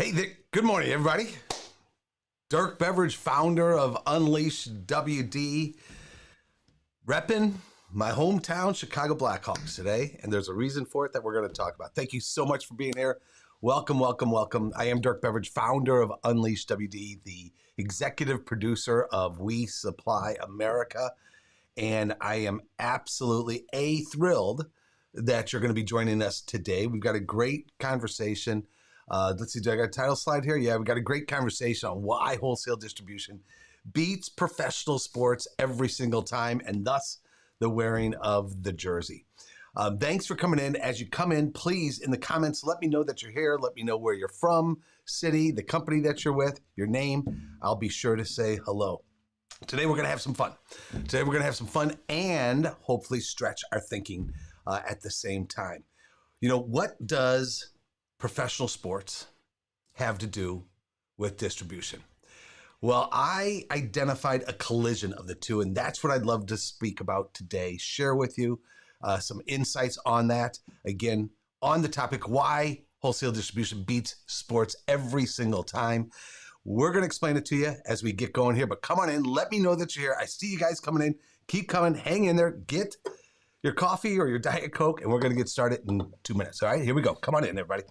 Hey, good morning, everybody. Dirk Beveridge, founder of Unleash WD, repping my hometown Chicago Blackhawks today, and there's a reason for it that we're going to talk about. Thank you so much for being here. Welcome, welcome, welcome. I am Dirk Beveridge, founder of Unleash WD, the executive producer of We Supply America, and I am absolutely thrilled that you're going to be joining us today. We've got a great conversation. Let's see, do I got a title slide here? Yeah, we got a great conversation on why wholesale distribution beats professional sports every single time, and thus the wearing of the jersey. Thanks for coming in. As you come in, please, in the comments, let me know that you're here. Let me know where you're from, city, the company that you're with, your name. I'll be sure to say hello. Today, we're going to have some fun. Today, we're going to have some fun and hopefully stretch our thinking at the same time. You know, what does professional sports have to do with distribution? Well, I identified a collision of the two, and that's what I'd love to speak about today, share with you some insights on that. Again, on the topic, why wholesale distribution beats sports every single time. We're going to explain it to you as we get going here, but come on in. Let me know that you're here. I see you guys coming in. Keep coming. Hang in there. Get your coffee or your Diet Coke, and we're going to get started in 2 minutes. All right, here we go. Come on in, everybody.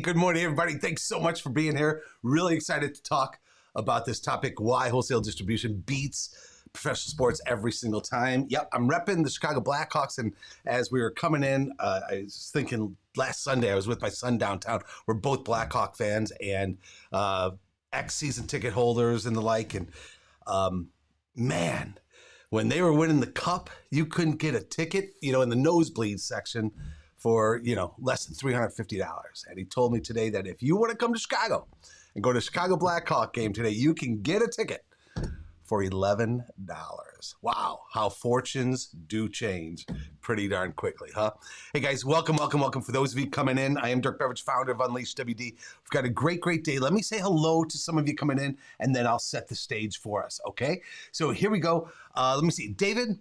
Good morning, everybody. Thanks so much for being here. Really excited to talk about this topic, why wholesale distribution beats professional sports every single time. Yep, I'm repping the Chicago Blackhawks, and as we were coming in, I was thinking last Sunday, I was with my son downtown. We're both Blackhawk fans and ex-season ticket holders and the like, and man, when they were winning the cup, you couldn't get a ticket, in the nosebleed section for, less than $350. And he told me today that if you want to come to Chicago and go to Chicago Blackhawk game today, you can get a ticket for $11. Wow, how fortunes do change pretty darn quickly, huh? Hey guys, welcome, welcome, welcome. For those of you coming in, I am Dirk Beveridge, founder of Unleash WD. We've got a great, great day. Let me say hello to some of you coming in, and then I'll set the stage for us, okay? So here we go. Let me see. David,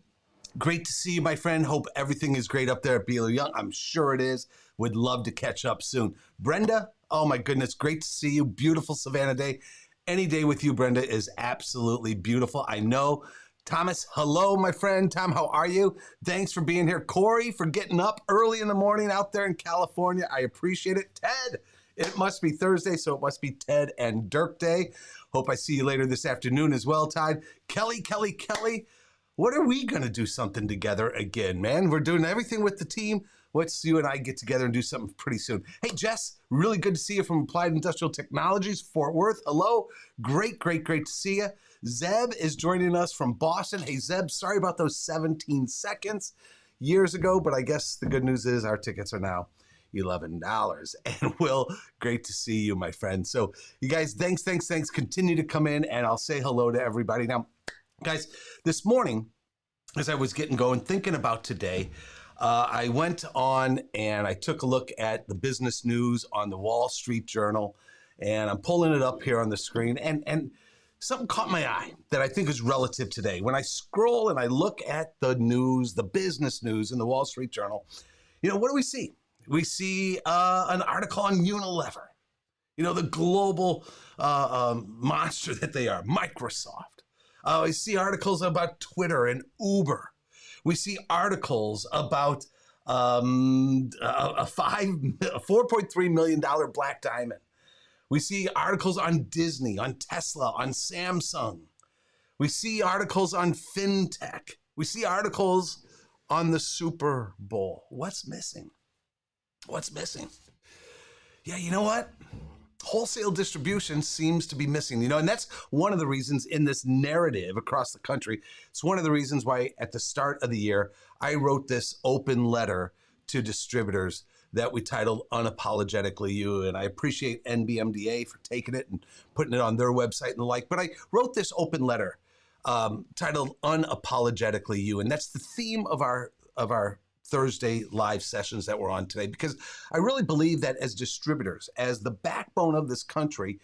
great to see you, my friend. Hope everything is great up there at Beeler Young. I'm sure it is. Would love to catch up soon. Brenda, oh my goodness, great to see you. Beautiful Savannah day. Any day with you, Brenda, is absolutely beautiful. I know. Thomas, hello, my friend. Tom, how are you? Thanks for being here. Corey, for getting up early in the morning out there in California. I appreciate it. Ted, it must be Thursday, so it must be Ted and Dirk Day. Hope I see you later this afternoon as well, Todd. Kelly. What are we going to do something together again, man? We're doing everything with the team. Let's you and I get together and do something pretty soon. Hey, Jess, really good to see you from Applied Industrial Technologies, Fort Worth. Hello. Great to see you. Zeb is joining us from Boston. Hey, Zeb, sorry about those 17 seconds years ago, but I guess the good news is our tickets are now $11. And Will, great to see you, my friend. So you guys, thanks. Continue to come in, and I'll say hello to everybody. Now, guys, this morning, as I was getting going, thinking about today, I went on and I took a look at the business news on the Wall Street Journal, and I'm pulling it up here on the screen, and something caught my eye that I think is relative today. When I scroll and I look at the news, the business news in the Wall Street Journal, what do we see? We see an article on Unilever, the global monster that they are, Microsoft. We see articles about Twitter and Uber. We see articles about a $4.3 million black diamond. We see articles on Disney, on Tesla, on Samsung. We see articles on fintech. We see articles on the Super Bowl. What's missing? Yeah, you know what? Wholesale distribution seems to be missing, and that's one of the reasons in this narrative across the country. It's one of the reasons why at the start of the year, I wrote this open letter to distributors that we titled Unapologetically You. And I appreciate NBMDA for taking it and putting it on their website and the like. But I wrote this open letter titled Unapologetically You. And that's the theme of our Thursday live sessions that we're on today, because I really believe that as distributors, as the backbone of this country,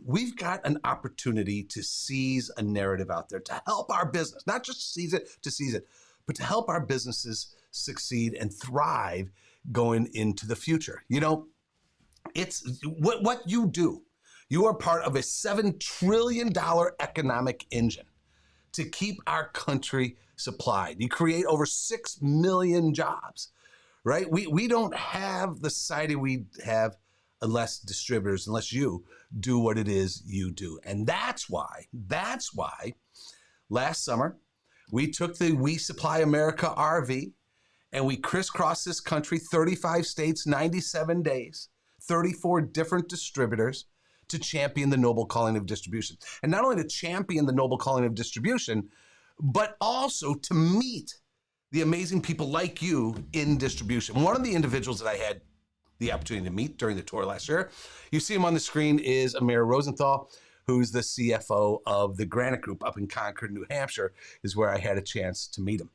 we've got an opportunity to seize a narrative out there to help our business, not just seize it, but to help our businesses succeed and thrive going into the future. It's what you do. You are part of a $7 trillion economic engine to keep our country supplied. You create over 6 million jobs, right? We don't have the society we have unless you do what it is you do. And that's why last summer we took the We Supply America RV and we crisscrossed this country, 35 states, 97 days, 34 different distributors, to champion the noble calling of distribution. And not only to champion the noble calling of distribution, but also to meet the amazing people like you in distribution. One of the individuals that I had the opportunity to meet during the tour last year, you see him on the screen, is Amir Rosenthal, who's the CFO of the Granite Group up in Concord, New Hampshire, is where I had a chance to meet him.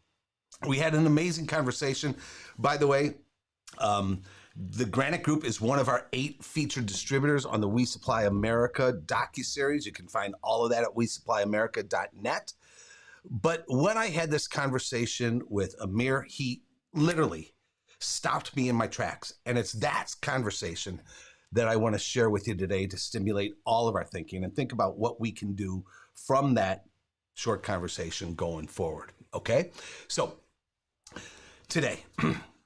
We had an amazing conversation. By the way, the Granite Group is one of our 8 featured distributors on the We Supply America docuseries. You can find all of that at WeSupplyAmerica.net. But when I had this conversation with Amir, he literally stopped me in my tracks. And it's that conversation that I want to share with you today to stimulate all of our thinking and think about what we can do from that short conversation going forward. Okay? So today,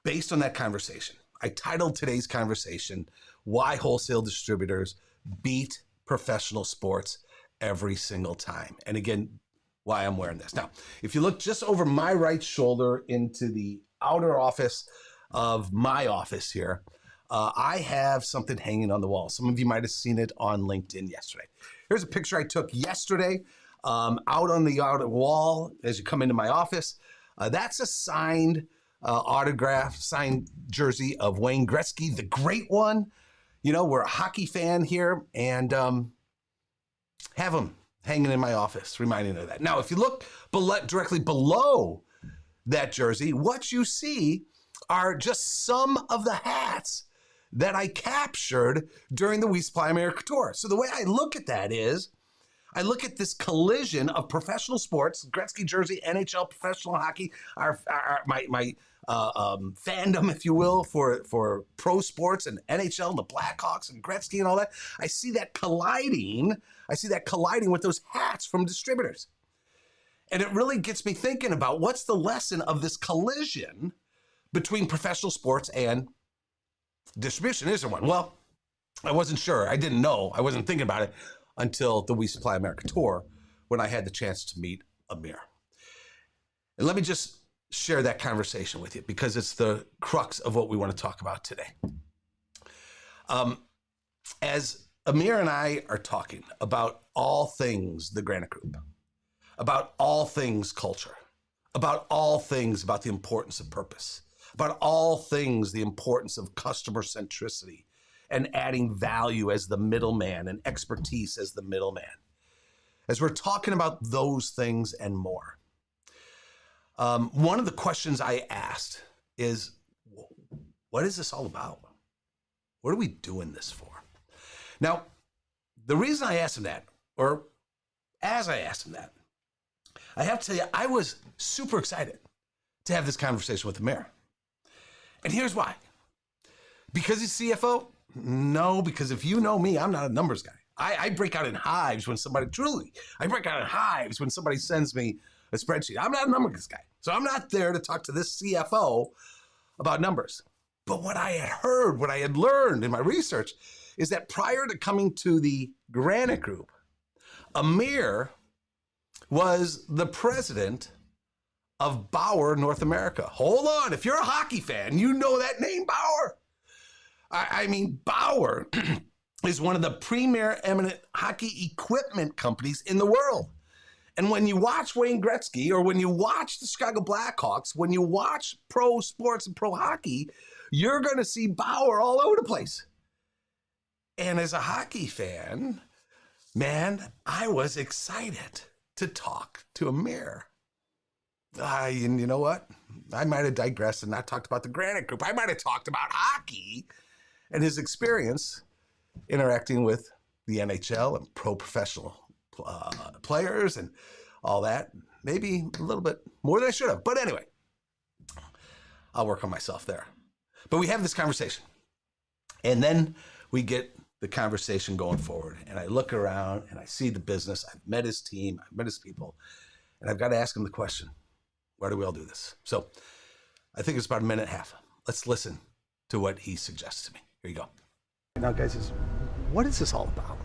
based on that conversation, I titled today's conversation, Why Wholesale Distributors Beat Professional Sports Every Single Time. And again, why I'm wearing this. Now, if you look just over my right shoulder into the outer office of my office here, I have something hanging on the wall. Some of you might have seen it on LinkedIn yesterday. Here's a picture I took yesterday out on the outer wall as you come into my office. That's a signed signed jersey of Wayne Gretzky, the great one. We're a hockey fan here, and have him hanging in my office, reminding me of that. Now, if you look directly below that jersey, what you see are just some of the hats that I captured during the We Supply America tour. So the way I look at that is, I look at this collision of professional sports, Gretzky jersey, NHL, professional hockey, my fandom, if you will, for pro sports and NHL and the Blackhawks and Gretzky and all that. I see that colliding with those hats from distributors. And it really gets me thinking about what's the lesson of this collision between professional sports and distribution. Is there one? Well, I wasn't sure. I didn't know. I wasn't thinking about it until the We Supply America tour when I had the chance to meet Amir. And let me just share that conversation with you because it's the crux of what we want to talk about today. As Amir and I are talking about all things the Granite Group, about all things culture, about all things about the importance of purpose, about all things the importance of customer centricity and adding value as the middleman and expertise as the middleman. As we're talking about those things and more, one of the questions I asked is, what is this all about? What are we doing this for? Now, the reason I asked him that, or as I asked him that, I have to tell you, I was super excited to have this conversation with Amir. And here's why. Because he's CFO? No, because if you know me, I'm not a numbers guy. I break out in hives when somebody, truly, I break out in hives when somebody sends me a spreadsheet. I'm not a numbers guy. So I'm not there to talk to this CFO about numbers. But what I had heard, what I had learned in my research is that prior to coming to the Granite Group, Amir was the president of Bauer North America. Hold on, if you're a hockey fan, you know that name, Bauer. I mean, Bauer is one of the premier eminent hockey equipment companies in the world. And when you watch Wayne Gretzky, or when you watch the Chicago Blackhawks, when you watch pro sports and pro hockey, you're going to see Bauer all over the place. And as a hockey fan, man, I was excited to talk to Amir. And you know what? I might have digressed and not talked about the Granite Group. I might have talked about hockey and his experience interacting with the NHL and pro professional players and all that. Maybe a little bit more than I should have. But anyway, I'll work on myself there. But we have this conversation. And then we get the conversation going forward. And I look around and I see the business. I've met his team. I've met his people. And I've got to ask him the question, why do we all do this? So I think it's about a minute and a half. Let's listen to what he suggests to me. Here you go. Now, guys, what is this all about?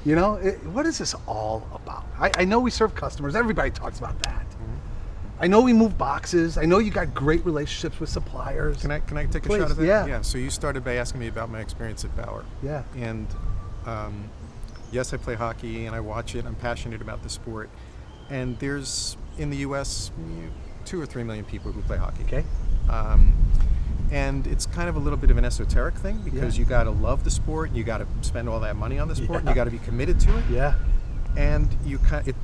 You know, what is this all about? I know we serve customers. Everybody talks about that. I know we move boxes. I know you got great relationships with suppliers. Can I take a Please, shot at that? yeah. So you started by asking me about my experience at Bauer. Yeah. And yes, I play hockey and I watch it. I'm passionate about the sport. And there's, in the U.S., 2 or 3 million people who play hockey. Okay. And it's kind of a little bit of an esoteric thing because you got to love the sport, you got to spend all that money on the sport, and you got to be committed to it. Yeah. And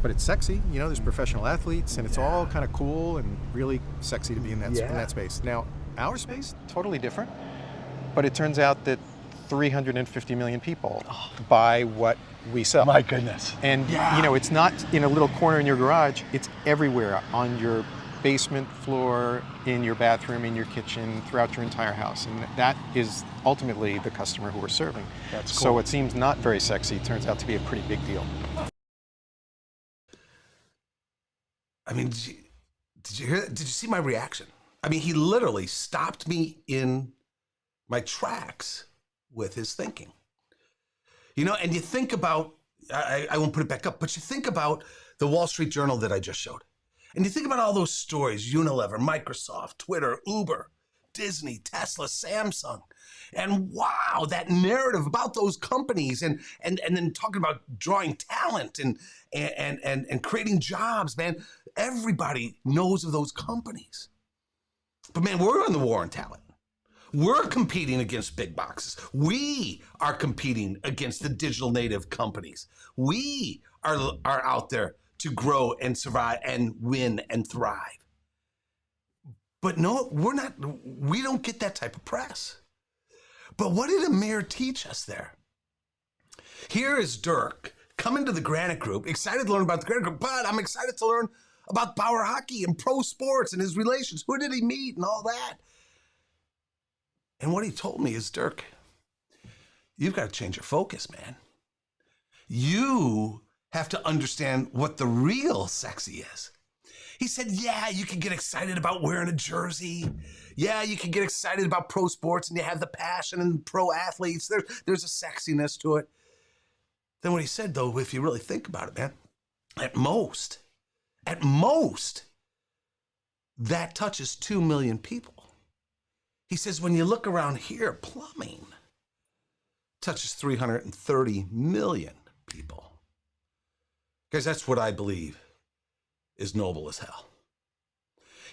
but it's sexy. You know, there's professional athletes, and it's all kind of cool and really sexy to be in that space. Now, our space totally different, but it turns out that 350 million people buy what we sell. My goodness. And you know, it's not in a little corner in your garage. It's everywhere, on your basement floor, in your bathroom, in your kitchen, throughout your entire house. And that is ultimately the customer who we're serving. That's cool. So what seems not very sexy turns out to be a pretty big deal. I mean, did you hear that? Did you see my reaction? I mean, he literally stopped me in my tracks with his thinking. You know, and you think about, I won't put it back up, but you think about the Wall Street Journal that I just showed. And you think about all those stories, Unilever, Microsoft, Twitter, Uber, Disney, Tesla, Samsung. And wow, that narrative about those companies and then talking about drawing talent and creating jobs, man. Everybody knows of those companies. But man, we're in the war on talent. We're competing against big boxes. We are competing against the digital native companies. We are out there to grow and survive and win and thrive. But no, we don't get that type of press. But what did Amir teach us there? Here is Dirk coming to the Granite Group, excited to learn about the Granite Group, but I'm excited to learn about Bauer Hockey and pro sports and his relations. Who did he meet and all that? And what he told me is, Dirk, you've got to change your focus, man. You have to understand what the real sexy is. He said, yeah, you can get excited about wearing a jersey. Yeah, you can get excited about pro sports and you have the passion and pro athletes. There's a sexiness to it. Then what he said, though, if you really think about it, man, at most, that touches 2 million people. He says, when you look around here, plumbing touches 330 million people. Guys, that's what I believe is noble as hell.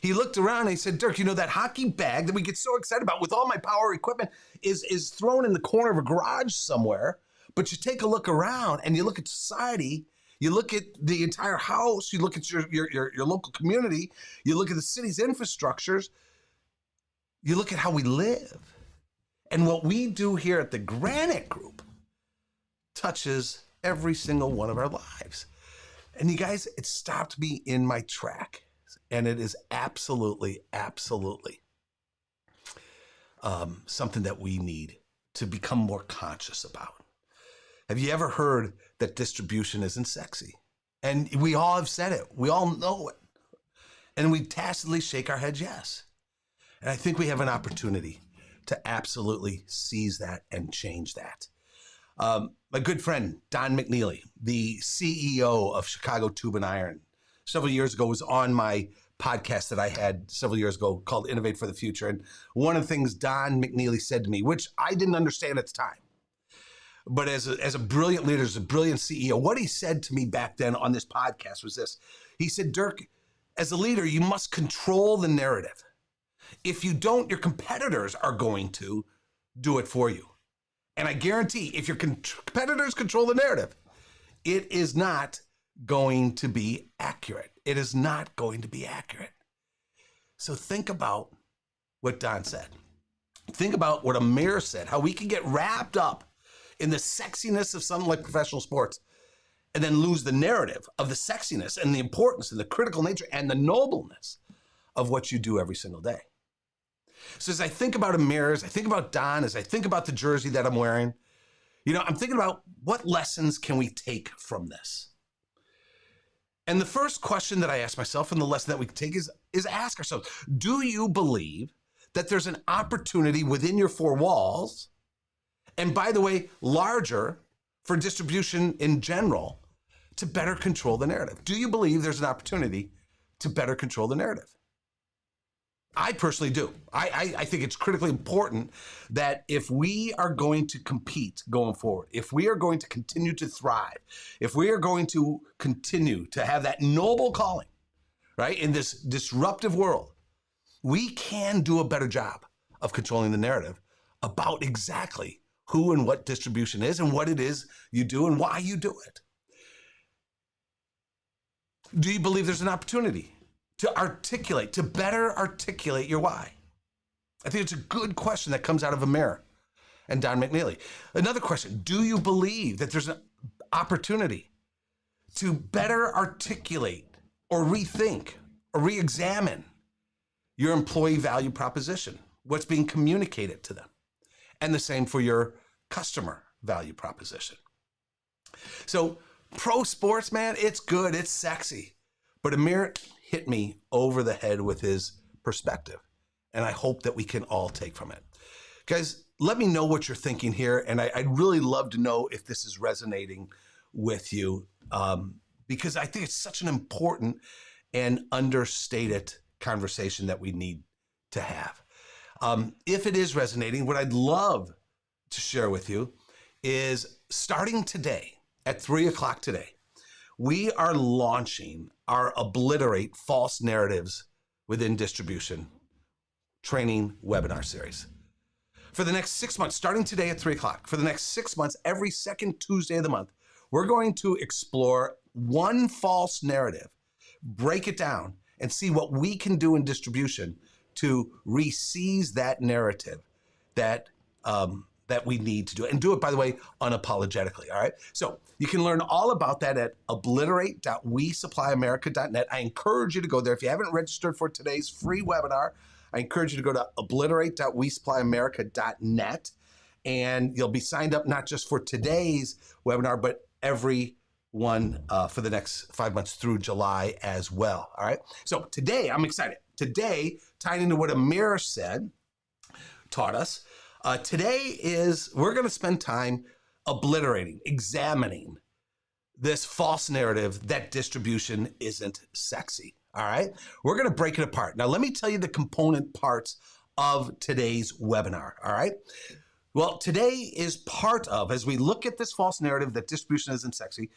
He looked around and he said, Dirk, you know, that hockey bag that we get so excited about with all my power equipment is thrown in the corner of a garage somewhere. But you take a look around and you look at society, you look at the entire house, you look at your local community, you look at the city's infrastructures, you look at how we live. And what we do here at the Granite Group touches every single one of our lives. And you guys, it stopped me in my track. And it is absolutely, absolutely something that we need to become more conscious about. Have you ever heard that distribution isn't sexy? And we all have said it. We all know it. And we tacitly shake our heads yes. And I think we have an opportunity to absolutely seize that and change that. My good friend, Don McNeely, the CEO of Chicago Tube and Iron, several years ago was on my podcast that I had several years ago called Innovate for the Future. And one of the things Don McNeely said to me, which I didn't understand at the time, but as a brilliant leader, as a brilliant CEO, what he said to me back then on this podcast was this. He said, Dirk, as a leader, you must control the narrative. If you don't, your competitors are going to do it for you. And I guarantee if your competitors control the narrative, it is not going to be accurate. It is not going to be accurate. So think about what Don said. Think about what Amir said, how we can get wrapped up in the sexiness of something like professional sports and then lose the narrative of the sexiness and the importance and the critical nature and the nobleness of what you do every single day. So as I think about Amir, as I think about Don, as I think about the jersey that I'm wearing, you know, I'm thinking about what lessons can we take from this? And the first question that I ask myself and the lesson that we can take is ask ourselves, do you believe that there's an opportunity within your four walls, and by the way, larger for distribution in general, to better control the narrative? Do you believe there's an opportunity to better control the narrative? I personally do. I think it's critically important that if we are going to compete going forward, if we are going to continue to thrive, if we are going to continue to have that noble calling, right, in this disruptive world, we can do a better job of controlling the narrative about exactly who and what distribution is and what it is you do and why you do it. Do you believe there's an opportunity to better articulate your why? I think it's a good question that comes out of Amir and Don McNeely. Another question, do you believe that there's an opportunity to better articulate or rethink or re-examine your employee value proposition, what's being communicated to them? And the same for your customer value proposition. So pro sports, man, it's good, it's sexy. But Amir hit me over the head with his perspective. And I hope that we can all take from it. Guys, let me know what you're thinking here. And I'd really love to know if this is resonating with you, because I think it's such an important and understated conversation that we need to have. If it is resonating, what I'd love to share with you is starting today at 3:00 today, we are launching our Obliterate False Narratives Within Distribution training webinar series. For the next 6 months, starting today at 3:00, for the next 6 months, every second Tuesday of the month, we're going to explore one false narrative, break it down, and see what we can do in distribution to re-seize that narrative that we need to do. And do it, by the way, unapologetically, all right? So you can learn all about that at obliterate.wesupplyamerica.net. I encourage you to go there. If you haven't registered for today's free webinar, I encourage you to go to obliterate.wesupplyamerica.net, and you'll be signed up not just for today's webinar, but every one for the next 5 months through July as well, all right? So today, I'm excited. Today, tying into what Amir taught us, we're going to spend time obliterating, examining this false narrative that distribution isn't sexy. All right. We're going to break it apart. Now, let me tell you the component parts of today's webinar. All right. Well, today is part of, as we look at this false narrative that distribution isn't sexy,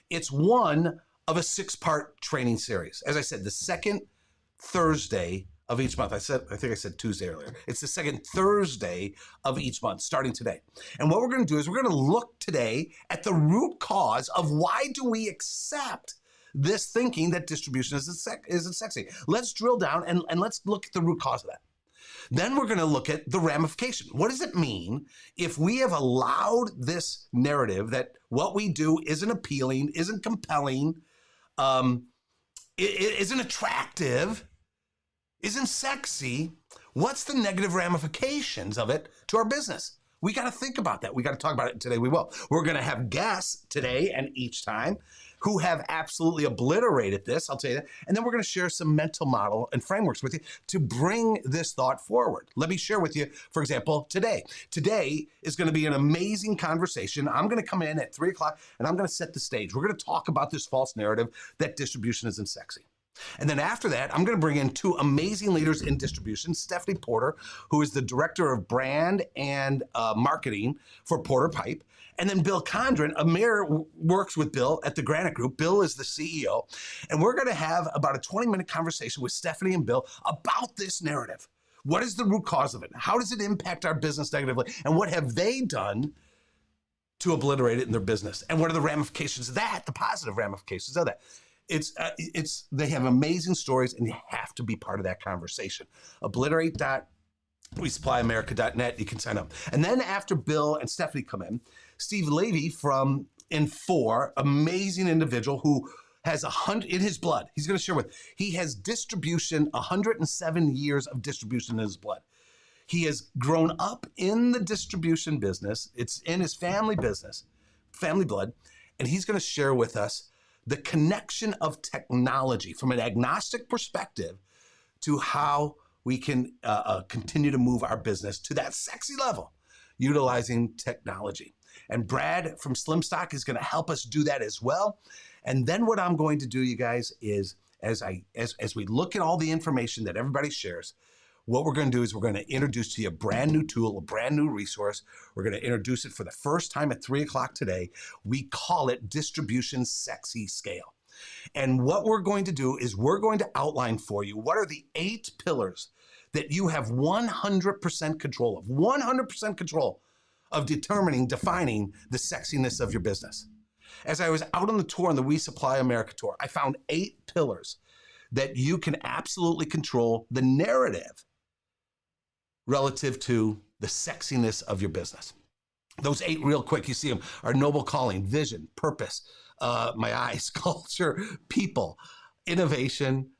it's one of a 6-part training series. As I said, the second Thursday of each month. I think I said Tuesday earlier. It's the second Thursday of each month, starting today. And what we're going to do is we're going to look today at the root cause of why do we accept this thinking that distribution isn't sexy. Let's drill down and let's look at the root cause of that. Then we're going to look at the ramification. What does it mean if we have allowed this narrative that what we do isn't appealing, isn't compelling, isn't attractive, isn't sexy? What's the negative ramifications of it to our business? We got to think about that. We got to talk about it today. We will. We're going to have guests today and each time who have absolutely obliterated this, I'll tell you that. And then we're going to share some mental model and frameworks with you to bring this thought forward. Let me share with you, for example, today. Today is going to be an amazing conversation. I'm going to come in at 3 o'clock and I'm going to set the stage. We're going to talk about this false narrative that distribution isn't sexy. And then after that, I'm going to bring in 2 amazing leaders in distribution, Stephanie Porter, who is the director of brand and marketing for Porter Pipe, and then Bill Condren. Amir works with Bill at the Granite Group. Bill is the CEO. And we're going to have about a 20-minute conversation with Stephanie and Bill about this narrative. What is the root cause of it? How does it impact our business negatively? And what have they done to obliterate it in their business? And what are the ramifications of that, the positive ramifications of that? They have amazing stories, and you have to be part of that conversation. Obliterate.wesupplyamerica.net. You can sign up. And then after Bill and Stephanie come in, Steve Levy from Infor, amazing individual who has 100 in his blood. He's going to share he has distribution, 107 years of distribution in his blood. He has grown up in the distribution business. It's in his family business, family blood. And he's going to share with us the connection of technology from an agnostic perspective to how we can continue to move our business to that sexy level utilizing technology. And Brad from Slim Stock is going to help us do that as well. And then what I'm going to do, you guys, is as we look at all the information that everybody shares, what we're going to do is we're going to introduce to you a brand new tool, a brand new resource. We're going to introduce it for the first time at 3 o'clock today. We call it Distribution Sexy Scale. And what we're going to do is we're going to outline for you what are the 8 pillars that you have 100% control of, 100% control of defining the sexiness of your business. As I was out on the tour, on the We Supply America tour, I found 8 pillars that you can absolutely control the narrative relative to the sexiness of your business. Those 8 real quick, you see them, are noble calling, vision, purpose, my eyes, culture, people, innovation,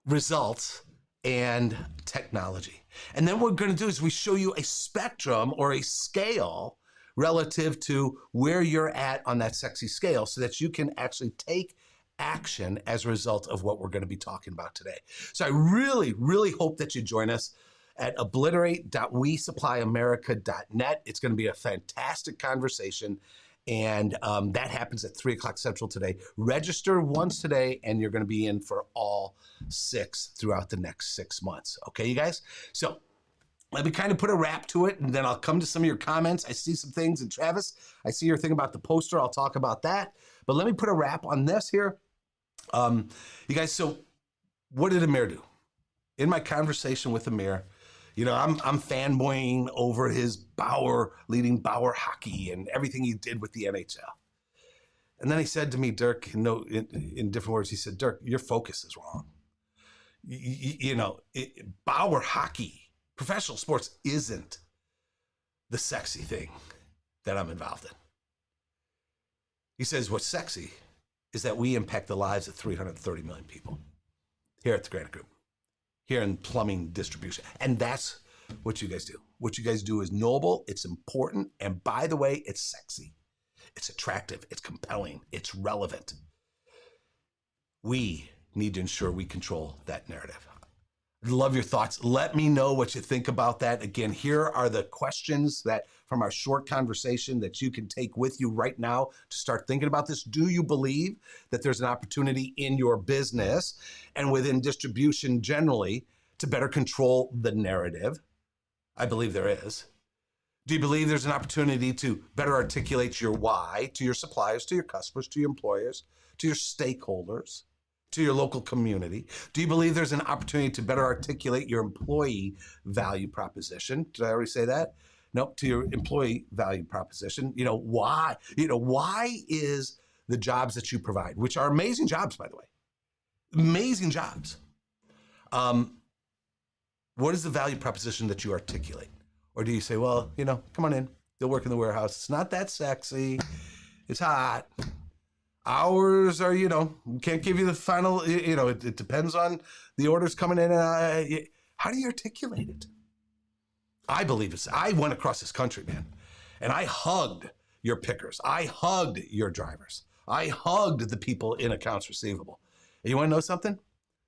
results, and technology. And then what we're going to do is we show you a spectrum or a scale relative to where you're at on that sexy scale so that you can actually take action as a result of what we're going to be talking about today. So I really, really hope that you join us at obliterate.wesupplyamerica.net. It's going to be a fantastic conversation. And that happens at 3 o'clock Central today. Register once today, and you're going to be in for all 6 throughout the next 6 months. Okay, you guys? So let me kind of put a wrap to it, and then I'll come to some of your comments. I see some things. And Travis, I see your thing about the poster. I'll talk about that. But let me put a wrap on this here. You guys, so what did Amir do? In my conversation with Amir, you know, I'm fanboying over his leading Bauer hockey and everything he did with the NHL. And then he said to me, Dirk, in different words, he said, Dirk, your focus is wrong. Bauer hockey, professional sports isn't the sexy thing that I'm involved in. He says, what's sexy is that we impact the lives of 330 million people here at the Granite Group, here in plumbing distribution. And that's what you guys do. What you guys do is noble, it's important, and by the way, it's sexy. It's attractive, it's compelling, it's relevant. We need to ensure we control that narrative. I'd love your thoughts. Let me know what you think about that. Again, here are the questions that from our short conversation that you can take with you right now to start thinking about this. Do you believe that there's an opportunity in your business and within distribution generally to better control the narrative? I believe there is. Do you believe there's an opportunity to better articulate your why to your suppliers, to your customers, to your employers, to your stakeholders, to your local community? Do you believe there's an opportunity to better articulate your employee value proposition? Did I already say that? Nope, to your employee value proposition. Why? Why is the jobs that you provide, which are amazing jobs, by the way, amazing jobs. What is the value proposition that you articulate? Or do you say, well, come on in, they'll work in the warehouse. It's not that sexy. It's hot. Hours are, can't give you the final, it depends on the orders coming in. How do you articulate it? I believe I went across this country, man, and I hugged your pickers. I hugged your drivers. I hugged the people in accounts receivable. And you want to know something?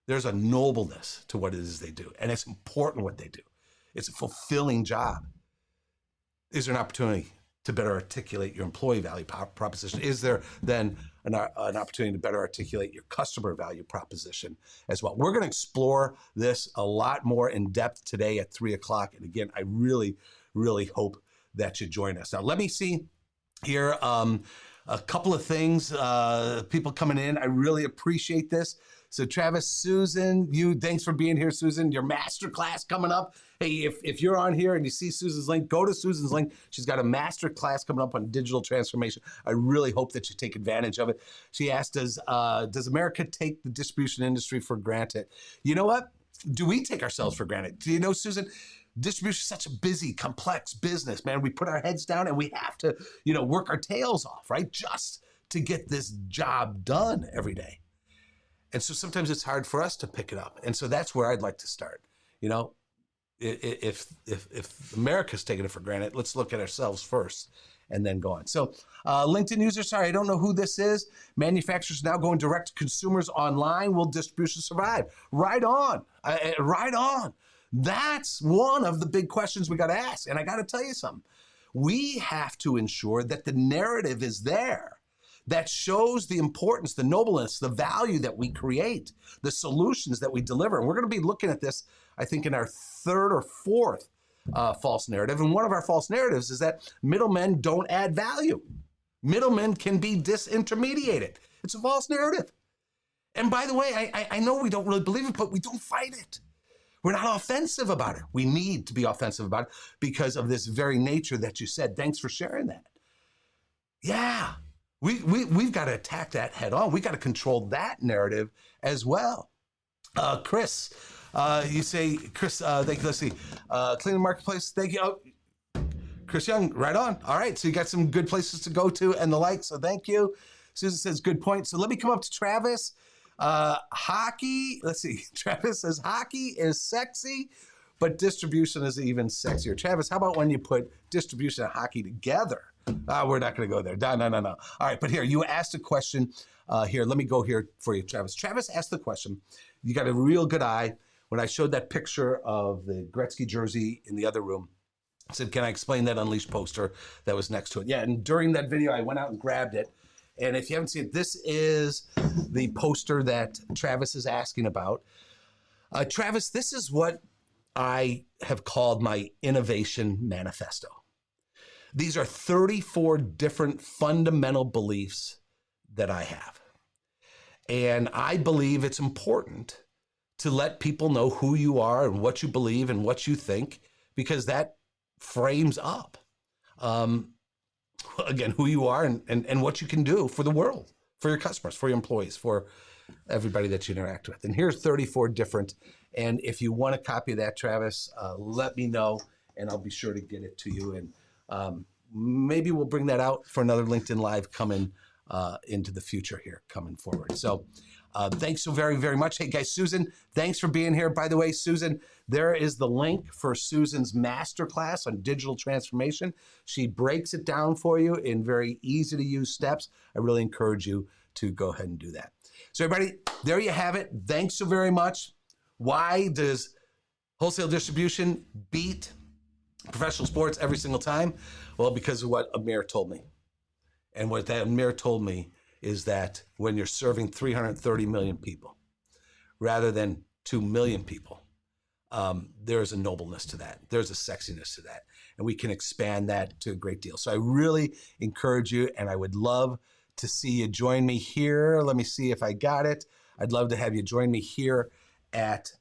There's a nobleness to what it is they do, and it's important what they do. It's a fulfilling job. Is there an opportunity to better articulate your employee value proposition? Is there then an opportunity to better articulate your customer value proposition as well? We're going to explore this a lot more in depth today at 3:00. And again, I really, really hope that you join us. Now, let me see here a couple of things, people coming in. I really appreciate this. So Travis, Susan, thanks for being here, Susan. Your masterclass coming up. Hey, if you're on here and you see Susan's link, go to Susan's link. She's got a masterclass coming up on digital transformation. I really hope that you take advantage of it. She asked, does America take the distribution industry for granted? You know what? Do we take ourselves for granted? Do you know, Susan, distribution is such a busy, complex business, man. We put our heads down and we have to, work our tails off, right? Just to get this job done every day. And so sometimes it's hard for us to pick it up. And so that's where I'd like to start. If America's taking it for granted, let's look at ourselves first and then go on. So LinkedIn user, sorry, I don't know who this is. Manufacturers now going direct to consumers online. Will distribution survive? Right on. Right on. That's one of the big questions we got to ask. And I got to tell you something. We have to ensure that the narrative is there that shows the importance, the nobleness, the value that we create, the solutions that we deliver. And we're going to be looking at this, I think, in our third or fourth false narrative. And one of our false narratives is that middlemen don't add value. Middlemen can be disintermediated. It's a false narrative. And by the way, I know we don't really believe it, but we don't fight it. We're not offensive about it. We need to be offensive about it because of this very nature that you said. Thanks for sharing that. Yeah. We've got to attack that head on. We got to control that narrative as well. Chris, you say, Chris, thank you. Let's see. Clean the marketplace. Thank you. Oh, Chris Young, right on. All right. So you got some good places to go to and the like. So thank you. Susan says, good point. So let me come up to Travis. Hockey. Let's see. Travis says, hockey is sexy, but distribution is even sexier. Travis, how about when you put distribution and hockey together? We're not going to go there. No. All right, but here, you asked a question here. Let me go here for you, Travis. Travis asked the question. You got a real good eye. When I showed that picture of the Gretzky jersey in the other room, I said, can I explain that Unleashed poster that was next to it? Yeah, and during that video, I went out and grabbed it. And if you haven't seen it, this is the poster that Travis is asking about. Travis, this is what I have called my innovation manifesto. These are 34 different fundamental beliefs that I have. And I believe it's important to let people know who you are and what you believe and what you think, because that frames up, again, who you are and what you can do for the world, for your customers, for your employees, for everybody that you interact with. And here's 34 different. And if you want a copy of that, Travis, let me know and I'll be sure to get it to you. And maybe we'll bring that out for another LinkedIn Live coming into the future here, coming forward. So thanks so very, very much. Hey guys, Susan, thanks for being here. By the way, Susan, there is the link for Susan's masterclass on digital transformation. She breaks it down for you in very easy to use steps. I really encourage you to go ahead and do that. So everybody, there you have it. Thanks so very much. Why does Wholesale distribution beat professional sports every single time. Well, because of what Amir told me. And what that Amir told me is that when you're serving 330 million people rather than 2 million people, there's a nobleness to that. There's a sexiness to that. And we can expand that to a great deal. So I really encourage you, and I would love to see you join me here. Let me see if I got it. I'd love to have you join me here at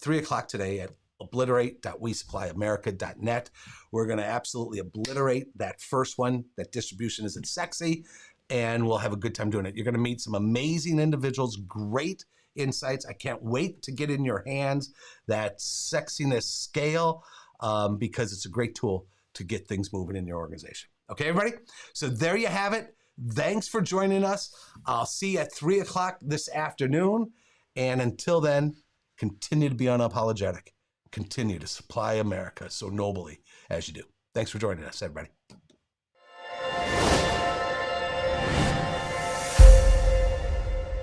3 o'clock today at obliterate.wesupplyamerica.net. We're going to absolutely obliterate that first one. That distribution isn't sexy, and we'll have a good time doing it. You're going to meet some amazing individuals, great insights. I can't wait to get in your hands that sexiness scale because it's a great tool to get things moving in your organization. Okay, everybody? So there you have it. Thanks for joining us. I'll see you at 3 o'clock this afternoon. And until then, continue to be unapologetic. Continue to supply America so nobly as you do. Thanks for joining us, everybody.